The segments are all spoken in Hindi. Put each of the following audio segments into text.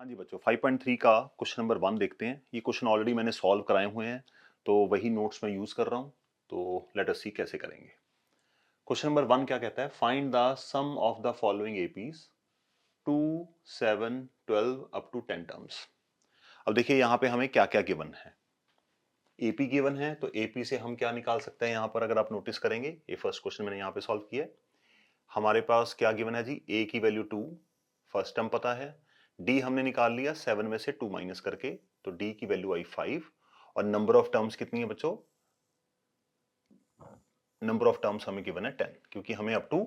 हाँ जी बच्चों, 5.3 का क्वेश्चन नंबर 1 देखते हैं। ये क्वेश्चन ऑलरेडी मैंने सॉल्व कराए हुए हैं, तो वही नोट्स मैं यूज कर रहा हूँ। तो लेट अस सी कैसे करेंगे। क्वेश्चन नंबर 1 क्या कहता है? Find the sum of the following APs 2, 7, 12 up to 10 terms. अब देखिए यहाँ पे हमें क्या क्या गिवन है। एपी गिवन है, तो एपी से हम क्या निकाल सकते हैं? यहाँ पर अगर आप नोटिस करेंगे, ये फर्स्ट क्वेश्चन मैंने यहाँ पे सॉल्व किया है। हमारे पास क्या गिवन है जी? ए की वैल्यू 2, फर्स्ट टर्म पता है। डी हमने निकाल लिया 7 में से 2 माइनस करके, तो डी की वैल्यू आई 5। और नंबर ऑफ टर्म्स कितनी है बच्चों? नंबर ऑफ टर्म्स हमें गिवन है 10, क्योंकि हमें अप टू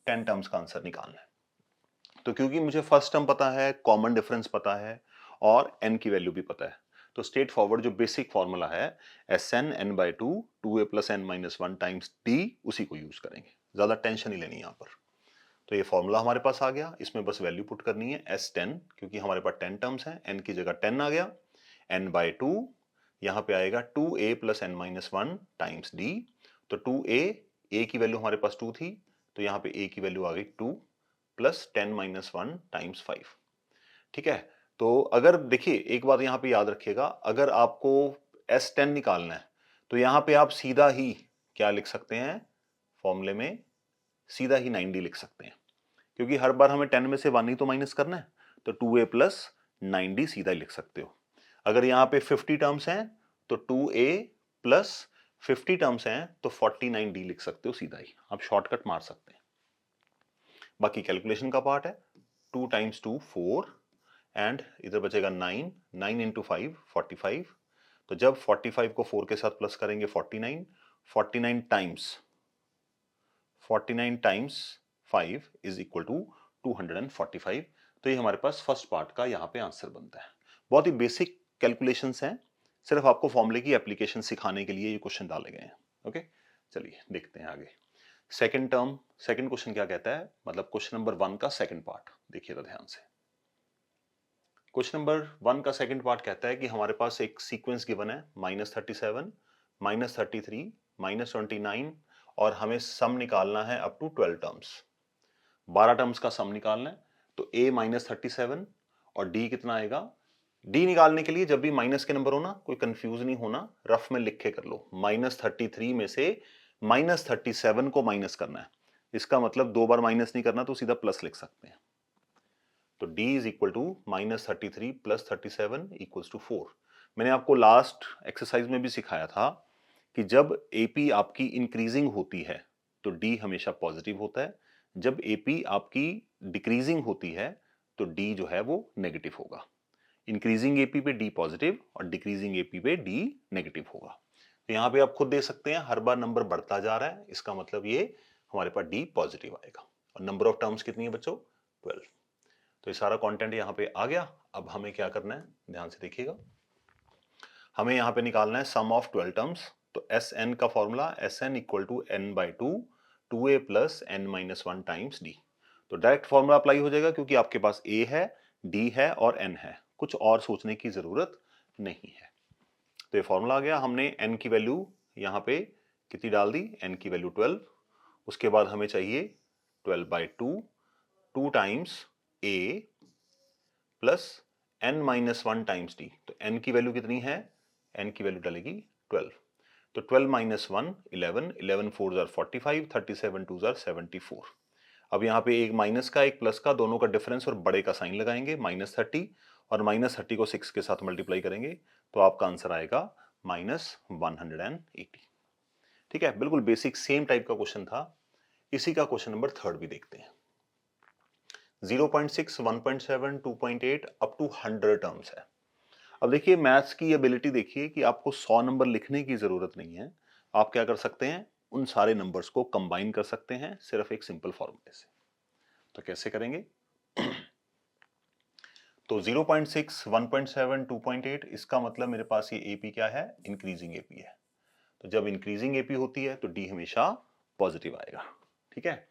10 टर्म्स का आंसर निकालना है। तो क्योंकि मुझे फर्स्ट टर्म पता है, कॉमन डिफरेंस पता है और एन की वैल्यू भी पता है, तो स्ट्रेट फॉरवर्ड जो बेसिक फॉर्मूला है S N N by two 2a plus N minus 1 times D, उसी को यूज करेंगे। ज्यादा टेंशन नहीं लेनी यहाँ पर। तो ये फॉर्मूला हमारे पास आ गया, इसमें बस वैल्यू पुट करनी है S10, क्योंकि हमारे पास 10 टर्म्स हैं, n की जगह 10 आ गया। n बाई 2 यहाँ पे आएगा 2a plus N minus 1 times D. तो 2a, a की वैल्यू हमारे पास 2 थी, तो यहाँ पे a की वैल्यू आ गई 2 प्लस 10 माइनस 1 टाइम्स 5। ठीक है। तो अगर देखिए एक बात यहाँ पे याद रखिएगा, अगर आपको S10 निकालना है तो यहाँ पे आप सीधा ही क्या लिख सकते हैं? फॉर्मूले में सीधा ही 9d लिख सकते हैं, क्योंकि हर बार हमें 10 में से 1 ही तो माइनस करना है। तो 2a प्लस 9d सीधा ही लिख सकते हो। अगर यहाँ पे 50 टर्म्स हैं तो 2a प्लस 50 टर्म्स हैं तो 49d लिख सकते हो सीधा ही। आप शॉर्टकट मार सकते हैं। बाकी कैलकुलेशन का पार्ट है। 2 टाइम्स 2 4 एंड इधर बचेगा 9, 9 इंटू 5 45। तो जब 45 को 4 के साथ प्लस करेंगे 49, 49 टाइम्स 5 इज इक्वल टू 245। तो ये हमारे पास फर्स्ट पार्ट का यहाँ पे आंसर बनता है। बहुत ही बेसिक कैलकुलेशंस हैं, सिर्फ आपको फॉर्मूले की एप्लीकेशन सिखाने के लिए ये क्वेश्चन डाले गए हैं। ओके, चलिए देखते हैं आगे। सेकंड टर्म, सेकंड क्वेश्चन क्या कहता है, मतलब क्वेश्चन नंबर 1 का सेकंड पार्ट देखिएगा ध्यान से। क्वेश्चन नंबर 1 का सेकंड पार्ट कहता है कि हमारे पास एक सीक्वेंस गिवन है -37, -33, -29, और हमें सम निकालना है अप टू 12 टर्म्स। 12 टर्म्स का सम निकालना है। तो a -37 और d कितना आएगा? d निकालने के लिए जब भी माइनस के नंबर हो ना, कोई कंफ्यूज नहीं होना, रफ में लिख के कर लो। -33 में से -37 को माइनस करना है। इसका मतलब 2 बार माइनस नहीं करना, तो सीधा प्लस लिख सकते हैं। तो d is equal to -33 plus 37 equals to 4। मैंने आपको लास्ट एक्सरसाइज में भी सिखाया था कि जब AP आपकी इंक्रीजिंग होती है तो D हमेशा पॉजिटिव होता है, जब AP आपकी डिक्रीजिंग होती है तो D जो है वो नेगेटिव होगा। इंक्रीजिंग AP पे D पॉजिटिव और डिक्रीजिंग AP पे D नेगेटिव होगा। तो यहाँ पे आप खुद दे सकते हैं, हर बार नंबर बढ़ता जा रहा है, इसका मतलब ये हमारे पास D पॉजिटिव आएगा। और नंबर ऑफ टर्म्स कितनी है बच्चों? 12। तो ये सारा कंटेंट यहाँ पे आ गया। अब हमें क्या करना है, ध्यान से देखिएगा। हमें यहाँ पे निकालना है सम ऑफ 12 टर्म्स। तो एस एन का formula S N equal to N by 2 2a plus N minus 1 times D. तो डायरेक्ट फॉर्मूला अप्लाई हो जाएगा, क्योंकि आपके पास a है, d है और n है, कुछ और सोचने की जरूरत नहीं है। तो ये फॉर्मूला आ गया। हमने n की वैल्यू यहाँ पे कितनी डाल दी? n की वैल्यू 12। उसके बाद हमें चाहिए 12 by 2 2 times a plus n minus 1 times D. तो n की वैल्यू कितनी है? n की वैल्यू डलेगी 12। तो 12 माइनस 1 11, 11 4 जार 45, 37 2 जार 74। अब यहाँ पे एक माइनस का एक प्लस का, दोनों का डिफरेंस और बड़े का साइन लगाएंगे -30, और -30 को 6 के साथ मल्टीप्लाई करेंगे तो आपका आंसर आएगा -180। ठीक है, बिल्कुल बेसिक सेम टाइप का क्वेश्चन था। इसी का क्वेश्चन नंबर 3 भी देखते हैं। 0.6, 1.7, 2.8 अप टू 100 टर्म्स है। अब देखिए मैथ्स की एबिलिटी देखिए कि आपको 100 नंबर लिखने की जरूरत नहीं है। आप क्या कर सकते हैं? उन सारे नंबर्स को कंबाइन कर सकते हैं सिर्फ एक सिंपल फॉर्मूले से। तो कैसे करेंगे? तो 0.6, 1.7, 2.8, इसका मतलब मेरे पास ये AP क्या है? इंक्रीजिंग AP है। तो जब इंक्रीजिंग AP होती है तो D हमेशा पॉजिटिव आएगा। ठीक है,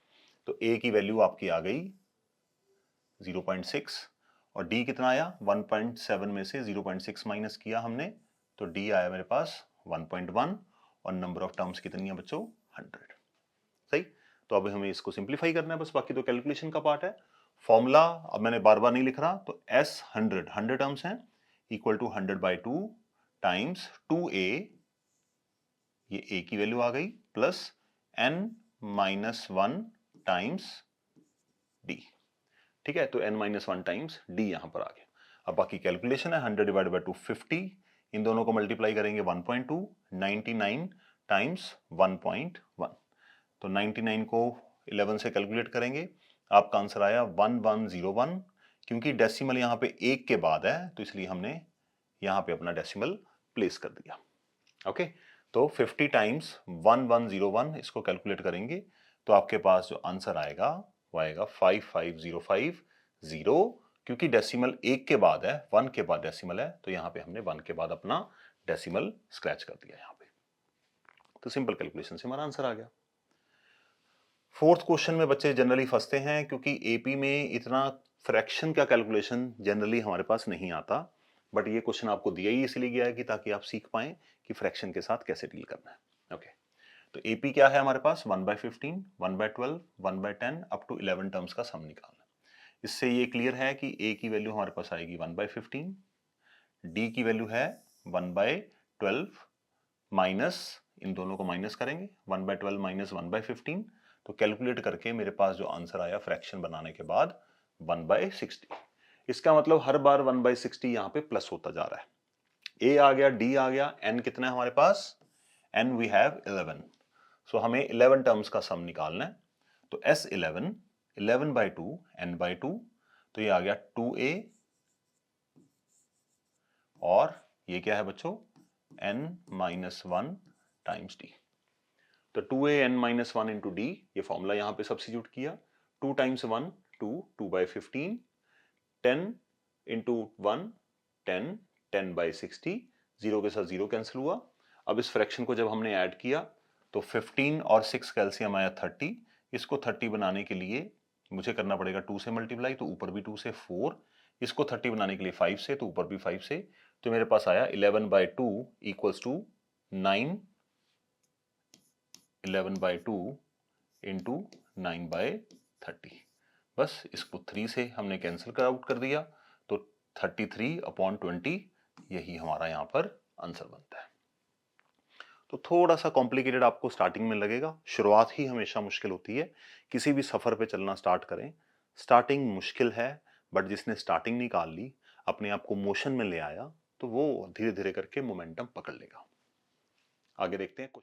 तो A की वैल्यू आपकी आ गई 0.6 और D कितना आया? 1.7 में से 0.6 माइनस किया हमने, तो D आया मेरे पास 1.1 और नंबर ऑफ टर्म्स कितनी है बच्चों? 100। सही। तो अब हमें इसको सिंप्लीफाई करना है बस, बाकी तो कैलकुलेशन का पार्ट है। फॉर्मूला अब मैंने बार बार नहीं लिख रहा, तो S 100 टर्म्स हैं, इक्वल टू 100/2 टाइम्स 2a, ये a की वैल्यू आ गई, प्लस n-1 टाइम्स d। ठीक है, तो n-1 टाइम्स d यहां पर आ गया। अब बाकी कैलकुलेशन है, 100 डिवाइड बाई 2 50, इन दोनों को मल्टीप्लाई करेंगे 1.2, 99 टाइम्स 1.1, तो 99 को 11 से कैलकुलेट करेंगे, आपका आंसर आया 1101। क्योंकि डेसिमल यहाँ पे एक के बाद है तो इसलिए हमने यहाँ पे अपना डेसिमल प्लेस कर दिया। ओके, तो 50 टाइम्स 1101 इसको कैलकुलेट करेंगे तो आपके पास जो आंसर आएगा वो आएगा 55050। क्योंकि डेसिमल एक के बाद है, 1 के बाद डेसिमल है, तो यहाँ पे हमने 1 के बाद अपना डेसिमल स्क्रैच कर दिया यहाँ पे। तो सिंपल कैलकुलेशन से हमारा आंसर आ गया। फोर्थ क्वेश्चन में बच्चे जनरली फंसते हैं क्योंकि एपी में इतना फ्रैक्शन का कैलकुलेशन जनरली हमारे पास नहीं आता, बट ये क्वेश्चन आपको दिया ही इसलिए गया है कि ताकि आप सीख पाएं कि फ्रैक्शन के साथ कैसे डील करना है। ओके, तो एपी क्या है हमारे पास, 1/15, 1/12, 1/10 अप टू 11 टर्म्स का सम निकालना। इससे ये क्लियर है कि ए की वैल्यू हमारे पास आएगी 1/15, डी की वैल्यू है 1/12, माइनस, इन दोनों को माइनस करेंगे, 1/12 माइनस 1/15, तो कैलकुलेट करके मेरे पास जो आंसर आया फ्रैक्शन बनाने के बाद 1/60। इसका मतलब हर बार 1/60 यहां पे प्लस होता जा रहा है। ए आ गया, डी आ गया, एन कितना है हमारे पास, एन वी हैव 11, सो हमें 11 टर्म्स का सम निकालना है। तो S 11/2 n/2, तो ये आ गया 2a, और ये क्या है बच्चों, n-1 टाइम्स d। तो 2a n-1 इंटू डी, ये फॉर्मूला यहां पे सब्स्टिट्यूट किया, 2 टाइम्स 1 2, 2/15, 10 इंटू 1 10, 10/60, 0 के साथ 0 कैंसिल हुआ। अब इस फ्रैक्शन को जब हमने ऐड किया तो 15 और 6 कैल्सियम आया 30, इसको 30 बनाने के लिए मुझे करना पड़ेगा 2 से मल्टीप्लाई, तो ऊपर भी 2 से 4, इसको 30 बनाने के लिए 5 से, तो ऊपर भी 5 से, तो मेरे पास आया 11/2 इक्वल्स टू 9, 11/2 इंटू 9/30। बस इसको 3 से हमने कैंसिल आउट कर दिया, तो 33/20 यही हमारा यहाँ पर आंसर बनता है। तो थोड़ा सा कॉम्प्लिकेटेड आपको स्टार्टिंग में लगेगा, शुरुआत ही हमेशा मुश्किल होती है। किसी भी सफर पे चलना स्टार्ट करें, स्टार्टिंग मुश्किल है, बट जिसने स्टार्टिंग निकाल ली, अपने आप को मोशन में ले आया, तो वो धीरे धीरे करके मोमेंटम पकड़ लेगा। आगे देखते हैं कुछ